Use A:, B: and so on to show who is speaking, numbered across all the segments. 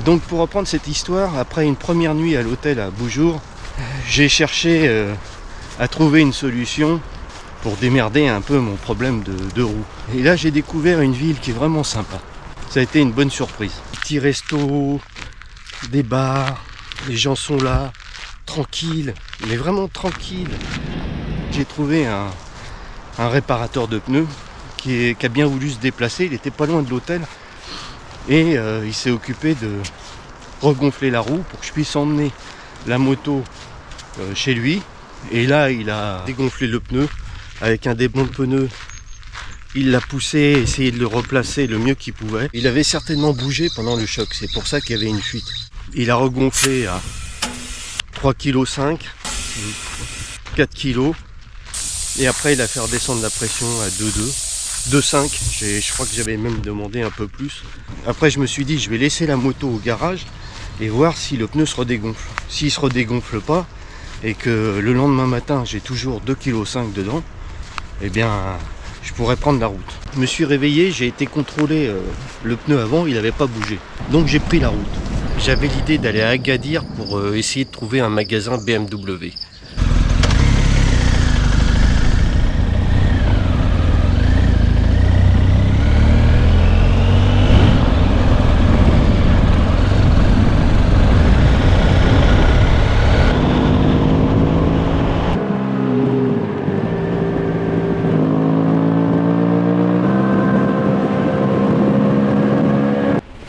A: Donc pour reprendre cette histoire, après une première nuit à l'hôtel à Boujour, j'ai cherché à trouver une solution pour démerder un peu mon problème de roue. Et là j'ai découvert une ville qui est vraiment sympa. Ça a été une bonne surprise. Petit resto, des bars, les gens sont là, tranquilles, mais vraiment tranquilles. J'ai trouvé un réparateur de pneus qui a bien voulu se déplacer, il était pas loin de l'hôtel et il s'est occupé de regonfler la roue pour que je puisse emmener la moto chez lui. Et là il a dégonflé le pneu avec un débond de pneu. Il l'a poussé, essayé de le replacer le mieux qu'il pouvait. Il avait certainement bougé pendant le choc, c'est pour ça qu'il y avait une fuite. Il a regonflé à 3,5 kg, 4 kg. Et après il a fait redescendre la pression à 2,2, 2,5. Je crois que j'avais même demandé un peu plus. Après je me suis dit je vais laisser la moto au garage et voir si le pneu se redégonfle. S'il se redégonfle pas et que le lendemain matin j'ai toujours 2,5 kg dedans, eh bien je pourrais prendre la route. Je me suis réveillé, j'ai été contrôler le pneu avant, il n'avait pas bougé. Donc j'ai pris la route. J'avais l'idée d'aller à Agadir pour essayer de trouver un magasin BMW.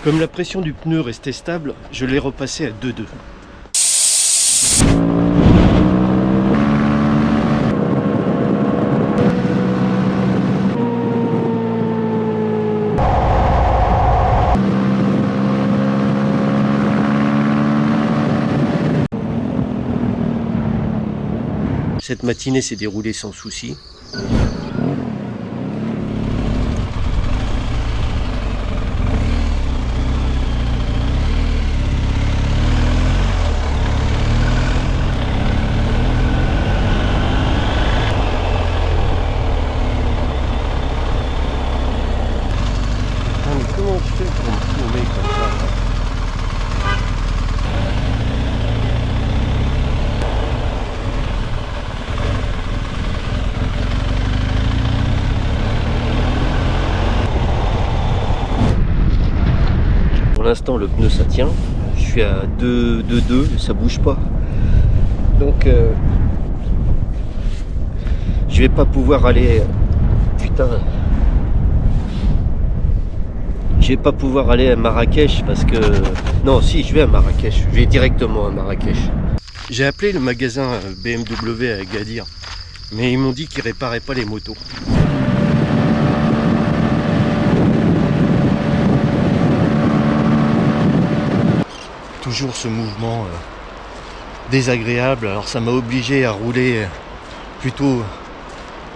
A: Comme la pression du pneu restait stable, je l'ai repassé à 2,2. Cette matinée s'est déroulée sans souci. Comment je fais pour me tourner comme ça là ? Pour l'instant le pneu ça tient, je suis à 2,2, ça bouge pas. Donc je vais pas pouvoir aller. Putain. Je vais pas pouvoir aller à Marrakech parce que... Non, si, je vais à Marrakech. Je vais directement à Marrakech. J'ai appelé le magasin BMW à Agadir, mais ils m'ont dit qu'ils réparaient pas les motos. Toujours ce mouvement désagréable. Alors ça m'a obligé à rouler plutôt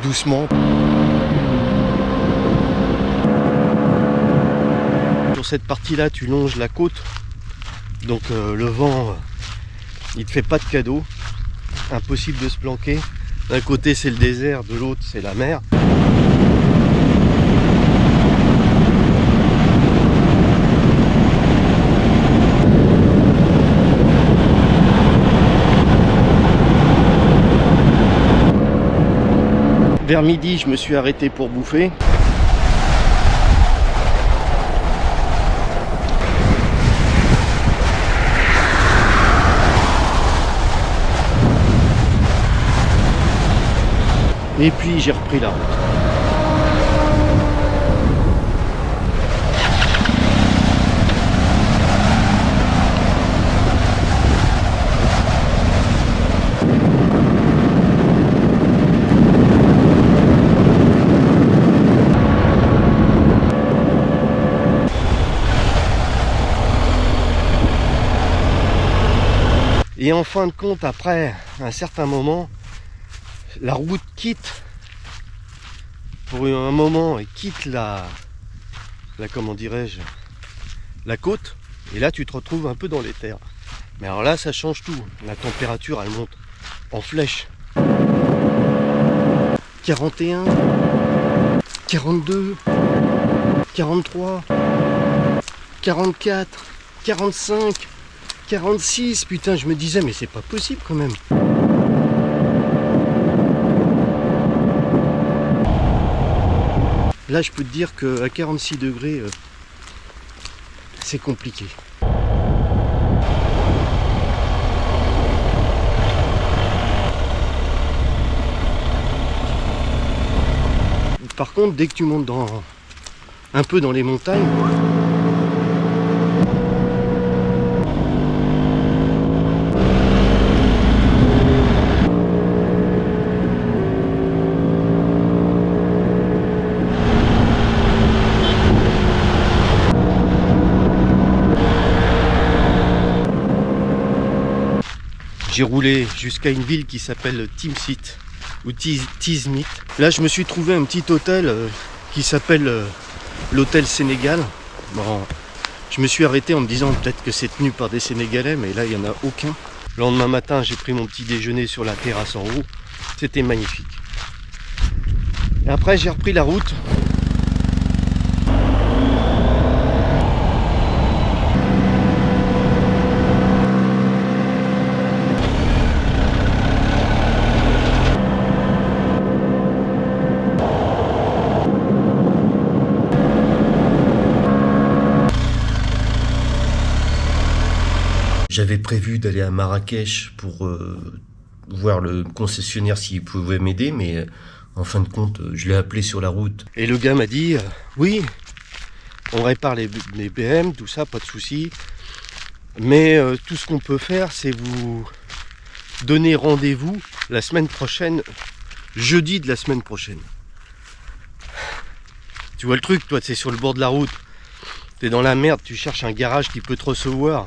A: doucement. Sur cette partie-là, tu longes la côte, donc le vent, il te fait pas de cadeau, impossible de se planquer. D'un côté c'est le désert, de l'autre c'est la mer. Vers midi, je me suis arrêté pour bouffer. Et puis j'ai repris la route. Et en fin de compte, après un certain moment, la route quitte pour un moment et quitte la comment dirais-je, la côte, et là tu te retrouves un peu dans les terres. Mais alors là ça change tout, la température elle monte en flèche. 41, 42, 43, 44, 45, 46, putain, je me disais, mais c'est pas possible quand même. Là, je peux te dire qu'à 46 degrés, c'est compliqué. Par contre, dès que tu montes un peu dans les montagnes, j'ai roulé jusqu'à une ville qui s'appelle Timsit ou Tizmit. Là, je me suis trouvé un petit hôtel qui s'appelle l'hôtel Sénégal. Bon, je me suis arrêté en me disant peut-être que c'est tenu par des Sénégalais, mais là, il n'y en a aucun. Le lendemain matin, j'ai pris mon petit déjeuner sur la terrasse en haut. C'était magnifique. Et après, j'ai repris la route. J'avais prévu d'aller à Marrakech pour voir le concessionnaire s'il pouvait m'aider, mais en fin de compte, je l'ai appelé sur la route. Et le gars m'a dit, oui, on répare les BM, tout ça, pas de souci. Mais tout ce qu'on peut faire, c'est vous donner rendez-vous la semaine prochaine, jeudi de la semaine prochaine. Tu vois le truc, toi, c'est sur le bord de la route. T'es dans la merde, tu cherches un garage qui peut te recevoir.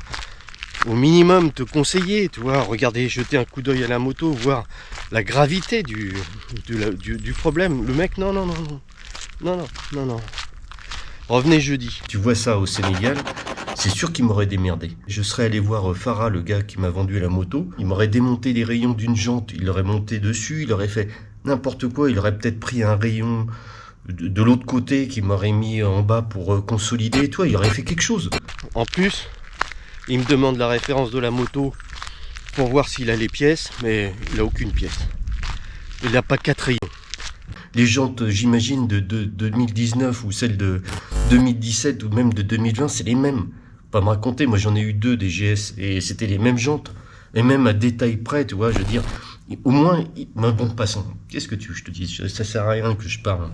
A: Au minimum te conseiller, tu vois, regarder, jeter un coup d'œil à la moto, voir la gravité du problème. Le mec, non. Revenez jeudi. Tu vois ça au Sénégal, c'est sûr qu'il m'aurait démerdé. Je serais allé voir Farah, le gars qui m'a vendu la moto. Il m'aurait démonté les rayons d'une jante, il l'aurait monté dessus, il aurait fait n'importe quoi. Il aurait peut-être pris un rayon de l'autre côté qui m'aurait mis en bas pour consolider. Toi, il aurait fait quelque chose. En plus, il me demande la référence de la moto pour voir s'il a les pièces, mais il n'a aucune pièce. Il n'a pas 4 rayons. Les jantes, j'imagine, de 2019 ou celles de 2017 ou même de 2020, c'est les mêmes. Pas me raconter, moi j'en ai eu 2 des GS et c'était les mêmes jantes. Et même à détail près, tu vois, je veux dire, au moins, mais bon, passons. Qu'est-ce que tu veux que je te dise? Ça sert à rien que je parle.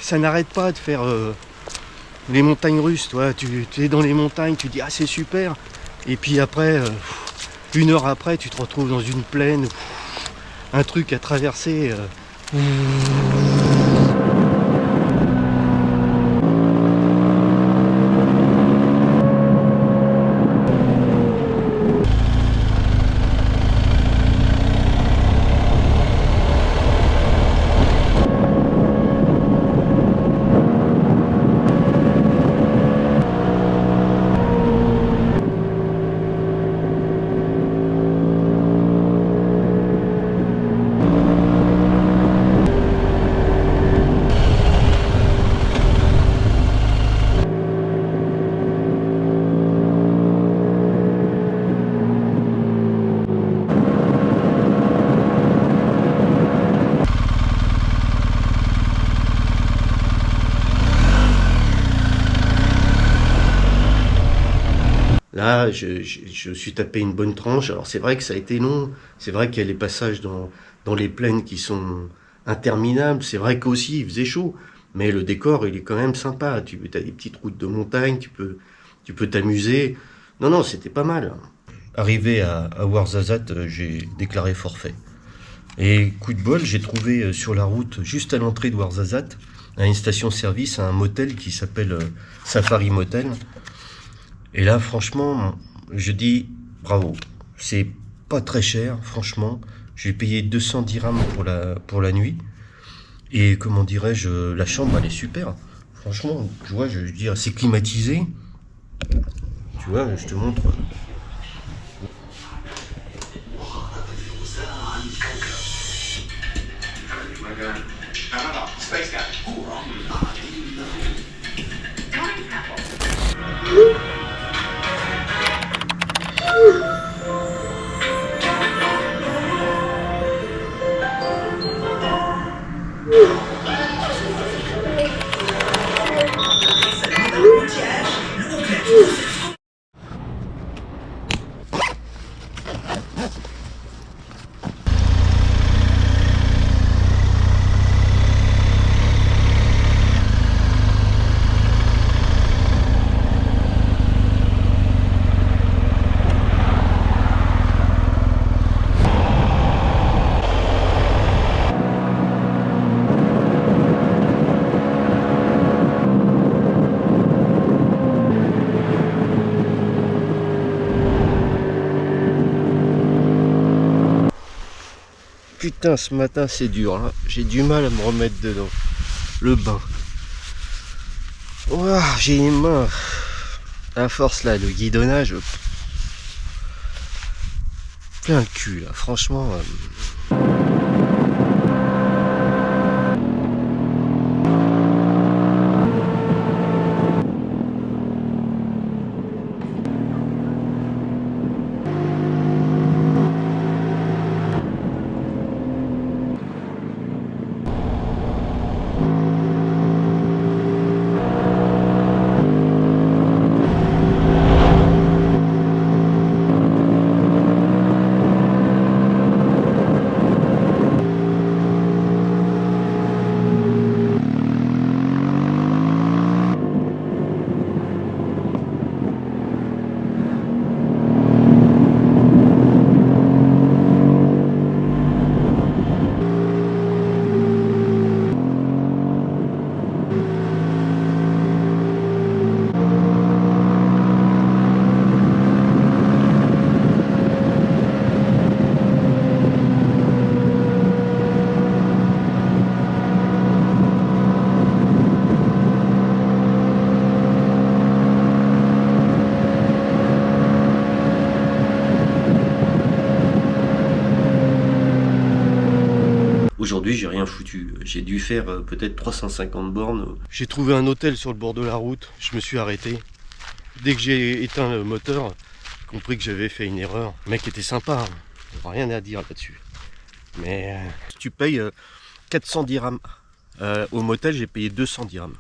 A: Ça n'arrête pas de faire les montagnes russes, toi. Tu es dans les montagnes, tu dis ah c'est super, et puis après, 1 heure après, tu te retrouves dans une plaine, un truc à traverser. Là, je suis tapé une bonne tranche. Alors c'est vrai que ça a été long. C'est vrai qu'il y a les passages dans les plaines qui sont interminables. C'est vrai qu'aussi il faisait chaud. Mais le décor, il est quand même sympa. Tu as des petites routes de montagne, tu peux t'amuser. Non, c'était pas mal. Arrivé à Ouarzazate, j'ai déclaré forfait. Et coup de bol, j'ai trouvé sur la route, juste à l'entrée de Ouarzazate, à une station-service, un motel qui s'appelle Safari Motel. Et là, franchement, je dis bravo. C'est pas très cher, franchement. J'ai payé 210 dirhams pour la nuit. Et comment dirais-je, la chambre, elle est super. Franchement, tu vois, je veux dire, c'est climatisé. Tu vois, je te montre. Putain, ce matin c'est dur, hein. J'ai du mal à me remettre dedans. Le bain. Ouah, j'ai les mains. À force là, le guidonnage. Plein le cul là, franchement. Aujourd'hui, j'ai rien foutu. J'ai dû faire peut-être 350 bornes. J'ai trouvé un hôtel sur le bord de la route. Je me suis arrêté. Dès que j'ai éteint le moteur, j'ai compris que j'avais fait une erreur. Le mec était sympa. Hein. Rien à dire là-dessus. Mais tu payes 400 dirhams. Au motel, j'ai payé 200 dirhams.